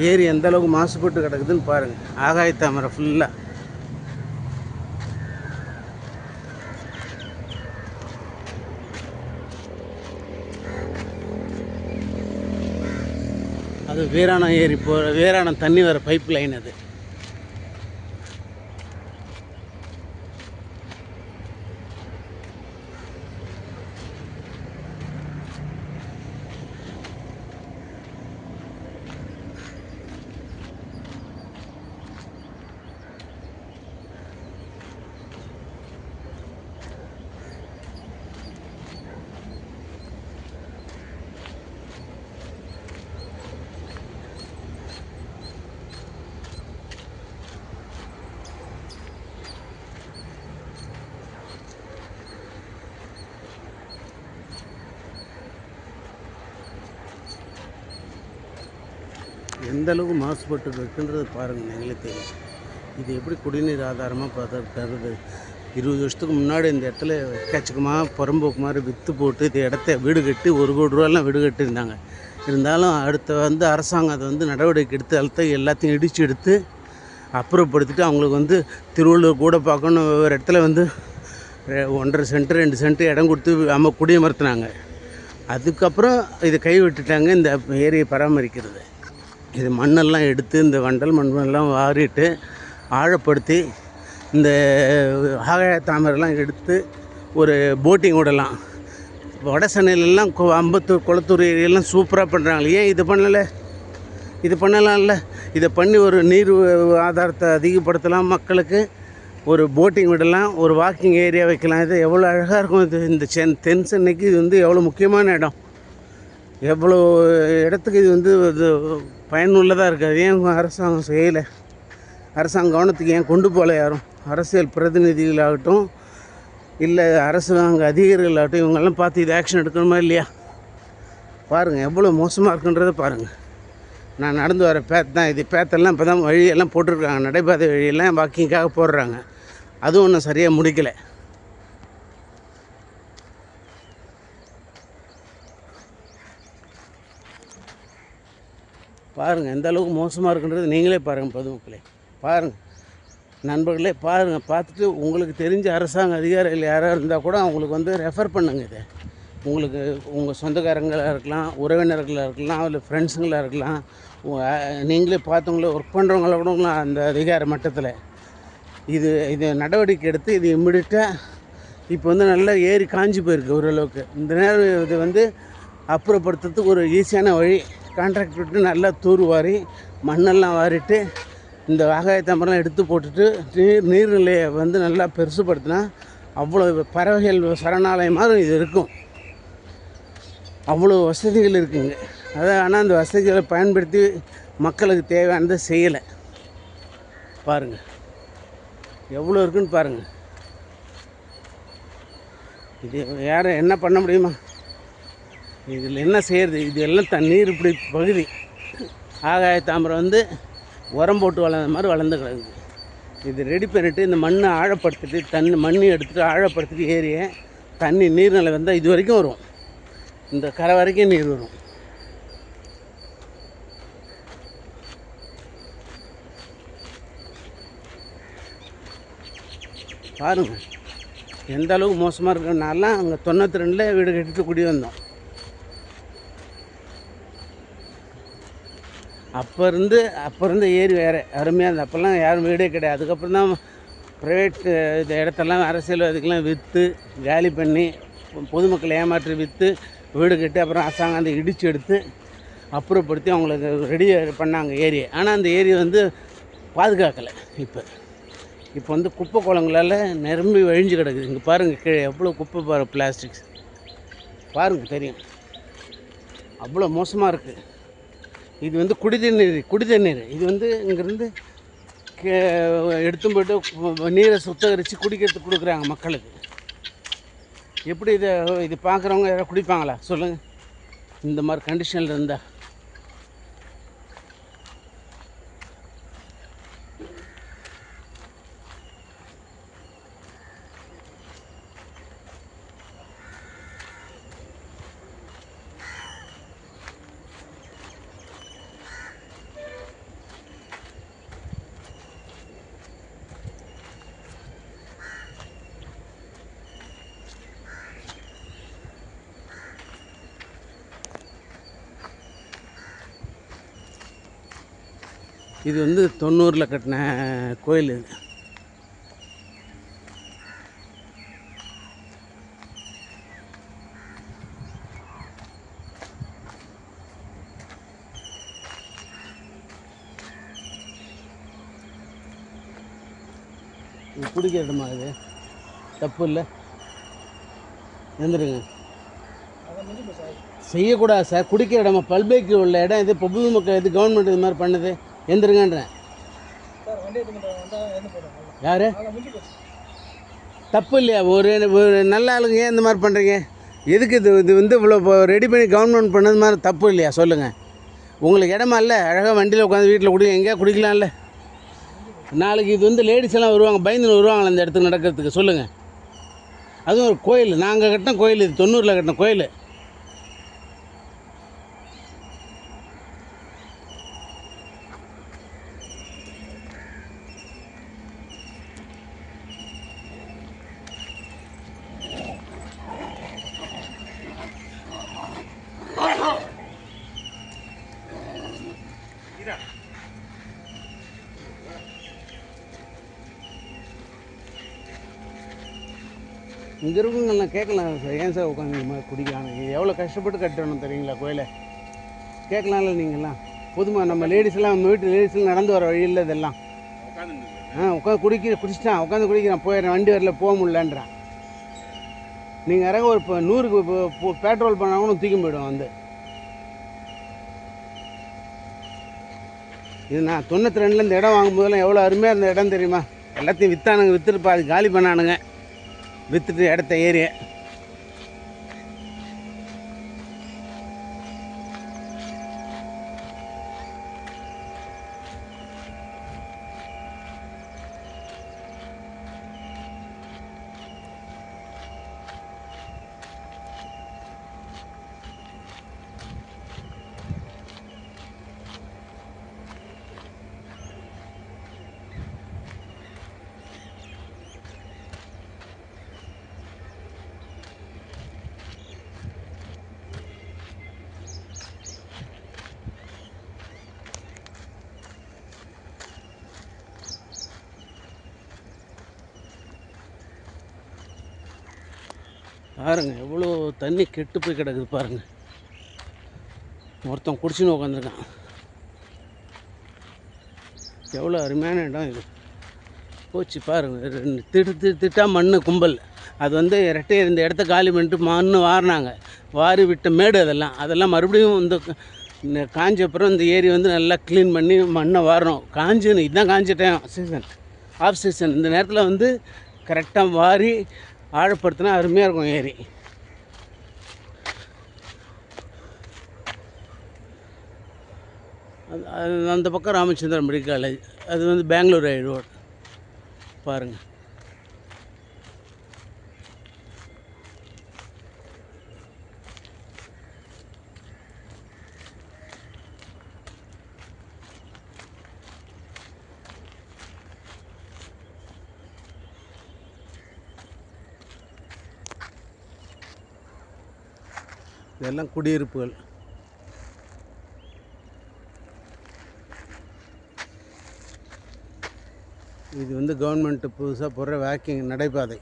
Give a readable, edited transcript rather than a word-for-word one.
ஏரி எந்த அளவுக்கு மாசுபட்டு கிடக்குதுன்னு பாருங்கள். ஆகாய தாமரை ஃபுல்லாக. அது வீராணம் ஏரி வீராணம் தண்ணி வர பைப் லைன் அது. எந்த அளவுக்கு மாசுபட்டு இருக்குன்றது பாருங்கள், நீங்களே தெரியும். இது எப்படி குடிநீர் ஆதாரமாக தருது. 20 வருஷத்துக்கு முன்னாடி இந்த இடத்துல எக்கச்சக்கமாக புறம்போக்கு மாதிரி விற்று போட்டு இந்த இடத்த வீடு கட்டி 1 கோடி ரூபாயெல்லாம் வீடு கட்டியிருந்தாங்க. இருந்தாலும் அடுத்த அரசாங்கம் அதை நடவடிக்கை எடுத்து எல்லாத்தையும் இடித்து எடுத்து அப்புறப்படுத்திட்டு அவங்களுக்கு திருவள்ளூர் கூட பார்க்கணும் ஒரு இடத்துல 1.5 சென்ட் 2 சென்ட் இடம் கொடுத்து குடியமர்த்தினாங்க. அதுக்கப்புறம் இதை கைவிட்டுட்டாங்க இந்த ஏரியை பராமரிக்கிறது. இது மண்ணெல்லாம் எடுத்து இந்த வண்டல் மண்ணெல்லாம் வாரிட்டு ஆழப்படுத்தி இந்த ஆகாய தாமரைலாம் எடுத்து ஒரு போட்டிங் விடலாம். வட சென்னையிலலாம் அம்பத்தூர் குளத்தூர் ஏரியெல்லாம் சூப்பராக பண்ணுறாங்க. ஏன் இது பண்ணலாம்ல? இதை பண்ணி ஒரு நீர் ஆதாரத்தை அதிகப்படுத்தலாம், மக்களுக்கு ஒரு போட்டிங் விடலாம், ஒரு வாக்கிங் ஏரியா வைக்கலாம். இது எவ்வளோ அழகாக இருக்கும். இந்த தென் சென்னைக்கு இது எவ்வளோ முக்கியமான இடம். எவ்வளோ இடத்துக்கு இது பயனுள்ளதாக இருக்காது. ஏன் அரசாங்கம் செய்யலை? அரசாங்க கவனத்துக்கு ஏன் கொண்டு போகல? யாரும் அரசியல் பிரதிநிதிகளாகட்டும் இல்லை அரசாங்க அதிகாரிகளாகட்டும் இவங்கெல்லாம் பார்த்து இது ஆக்ஷன் எடுக்கணுமா இல்லையா? பாருங்கள் எவ்வளோ மோசமாக இருக்குன்றதை பாருங்கள். நான் நடந்து வர தான் இது. பேத்தெல்லாம் இப்போ தான் வழியெல்லாம் போட்டிருக்காங்க. நடைபாதை வழியெல்லாம் வாக்கிங்காக போடுறாங்க. அதுவும் ஒன்றும் சரியாக முடிக்கலை. பாருங்கள் எந்த அளவுக்கு மோசமாக இருக்குன்றது நீங்களே பாருங்கள். பொதுமக்களே பாருங்கள், நண்பர்களே பாருங்கள். பார்த்துட்டு உங்களுக்கு தெரிஞ்ச அரசாங்க அதிகாரிகள் யாராக இருந்தால் கூட அவங்களுக்கு ரெஃபர் பண்ணுங்கள். இதை உங்களுக்கு உங்கள் சொந்தக்காரங்களாக இருக்கலாம், உறவினர்களாக இருக்கலாம், இல்லை ஃப்ரெண்ட்ஸுங்களாக இருக்கலாம், நீங்களே பார்த்தவங்கள ஒர்க் பண்ணுறவங்கள கூட அந்த அதிகார மட்டத்தில் இது நடவடிக்கை எடுத்து இது இம்மிடியட்டாக இப்போ நல்லா ஏறி காஞ்சி போயிருக்கு ஓரளவுக்கு. இந்த நேரம் இது அப்புறப்படுத்துறதுக்கு ஒரு ஈஸியான வழி. கான்ட்ராக்ட் விட்டு நல்லா தூர்வாரி மண்ணெல்லாம் வாரிட்டு இந்த ஆகாய தாமரைலாம் எடுத்து போட்டுட்டு நீர்நிலையை நல்லா பெருசுப்படுத்தினா அவ்வளோ பறவைகள் சரணாலயமாக இது இருக்கும். அவ்வளோ வசதிகள் இருக்குங்க. ஆனால் அந்த வசதிகளை பயன்படுத்தி மக்களுக்கு தேவையானதை செய்யலை. பாருங்கள் எவ்வளோ இருக்குன்னு பாருங்கள். இது யாரும் என்ன பண்ண முடியுமா? இதில் என்ன செய்கிறது? இது எல்லாம் தண்ணீர் இப்படி பகுதி. ஆகாய தாமரை உரம் போட்டு வளர்ந்த மாதிரி வளர்ந்து கிடக்குது. இது ரெடி பண்ணிவிட்டு இந்த மண்ணை ஆழப்படுத்திட்டு மண்ணை எடுத்துகிட்டு ஆழப்படுத்திட்டு ஏரியை தண்ணி நீர்நிலை வந்தால் இது வரைக்கும் வரும். இந்த கரை வரைக்கும் நீர் வரும். பாருங்கள் எந்த அளவுக்கு மோசமாக இருக்குன்னாலாம். அங்கே 92 வீடு கட்டிட்டு குடி வந்தோம். அப்போ இருந்து ஏரி வேறு அருமையாக இருந்தது. அப்போல்லாம் யாரும் வீடே கிடையாது. அதுக்கப்புறம் தான் ப்ரைவேட் இந்த இடத்தெல்லாம் அரசியல்வாதிக்கெல்லாம் விற்று காலி பண்ணி பொதுமக்களை ஏமாற்றி விற்று வீடு கட்டி அப்புறம் அரசாங்கம் அந்த இடித்து எடுத்து அப்புறப்படுத்தி அவங்களுக்கு ரெடி பண்ணாங்க ஏரியை. ஆனால் அந்த ஏரியை பாதுகாக்கலை. இப்போ குப்பை குளங்களால் நிரம்பி வழிஞ்சு கிடக்குது. இங்கே பாருங்கள் கீழே எவ்வளோ குப்பை பிளாஸ்டிக்ஸ் பாருங்கள், தெரியும். அவ்வளோ மோசமாக இருக்குது. இது குடிதண்ணீர். இது இங்கேருந்து எடுத்து போய்ட்டு நீரை சுத்தகரித்து குடிக்கிறதுக்கு கொடுக்குறாங்க மக்களுக்கு. எப்படி இது பார்க்குறவங்க யாராவது குடிப்பாங்களா சொல்லுங்கள்? இந்த மாதிரி கண்டிஷனில் இருந்தால் இது வந்து 90ல் கட்டின கோயில் இது. இது குடிக்கிற இடமா இது? தப்பு இல்லை, எழுந்துருங்க. செய்யக்கூடாது சார், குடிக்கிற இடமா? பல்பேக்கு உள்ள இடம் இது, பொது மக்கள் இது கவர்மெண்ட் இது மாதிரி பண்ணுது. எந்திருங்கன்றேன். யார்? தப்பு இல்லையா? ஒரு நல்ல ஆளுங்க ஏன் இந்த மாதிரி பண்ணுறீங்க? எதுக்கு இது வந்து இவ்வளோ ரெடி பண்ணி கவர்மெண்ட் பண்ணது மாதிரி தப்பு இல்லையா? சொல்லுங்கள். உங்களுக்கு இடமா இல்லை? அழகாக வண்டியில் உட்காந்து வீட்டில் குடிக்க, எங்கேயா குடிக்கலாம்ல? நாளைக்கு இது வந்து லேடிஸ் எல்லாம் வருவாங்க, பயந்துன்னு வருவாங்களா இந்த இடத்துக்கு நடக்கிறதுக்கு? சொல்லுங்கள். அதுவும் ஒரு கோயில், நாங்கள் கட்டின கோயில் இது, 90ல் கட்டின கோயில். இங்கே இருக்கவங்கலாம் கேட்கலாம் சார், ஏன் சார் உட்காந்து இந்த மாதிரி குடிக்கலாம்? எவ்வளோ கஷ்டப்பட்டு கட்டணும் தெரியுங்களா கோயிலை? கேட்கலாம்ல நீங்கள்லாம். பொதுமா நம்ம லேடிஸ்லாம், நம்ம வீட்டு லேடிஸ்லாம் நடந்து வர வழியில் இதெல்லாம் உட்காந்து குடிச்சிட்டான், உட்காந்து குடிக்கிறான், போயிடுறேன், வண்டி வரல, போக முடியலன்றான். நீங்கள் யாராவது ஒரு இப்போ 100க்கு பெட்ரோல் பண்ணாலும் தூக்கி போய்டும் வந்து. இது நான் 92ல் இந்த இடம் வாங்கும்போதெல்லாம் எவ்வளோ அருமையாக இருந்த இடம் தெரியுமா? எல்லாத்தையும் விற்றானுங்க, விற்றுட்டு பாதி காலி பண்ணானுங்க, விற்றுட்டு இடத்த ஏறி. பாருங்கள் எவ்வளோ தண்ணி கெட்டு போய் கிடக்குது பாருங்கள். ஒருத்தன் குடிச்சுன்னு உட்காந்துருக்கான். எவ்வளோ அருமையான இடம் இது. போச்சு பாருங்கள், திட்டா மண் கும்பல். அது வந்து ரெட்டை இந்த இடத்த காலி பண்ணிட்டு மண் வாரினாங்க, வாரி விட்ட மேடு அதெல்லாம் மறுபடியும் இந்த காஞ்ச அப்புறம் இந்த ஏரி வந்து நல்லா க்ளீன் பண்ணி மண்ணை வாரணும். காஞ்சுன்னு இதுதான் காஞ்ச டைம், சீசன், ஆஃப் சீசன். இந்த நேரத்தில் வந்து கரெக்டாக வாரி ஆழப்படுத்தினா அருமையாக இருக்கும் ஏரி. அந்த பக்கம் ராமச்சந்திரன் மெடிக்கல் காலேஜ், அது வந்து பெங்களூர் ரோடு பாருங்கள். இதெல்லாம் குடியிருப்புகள். இது வந்து கவர்மெண்ட்டு புதுசாக போடுற வாக்கிங் நடைபாதை.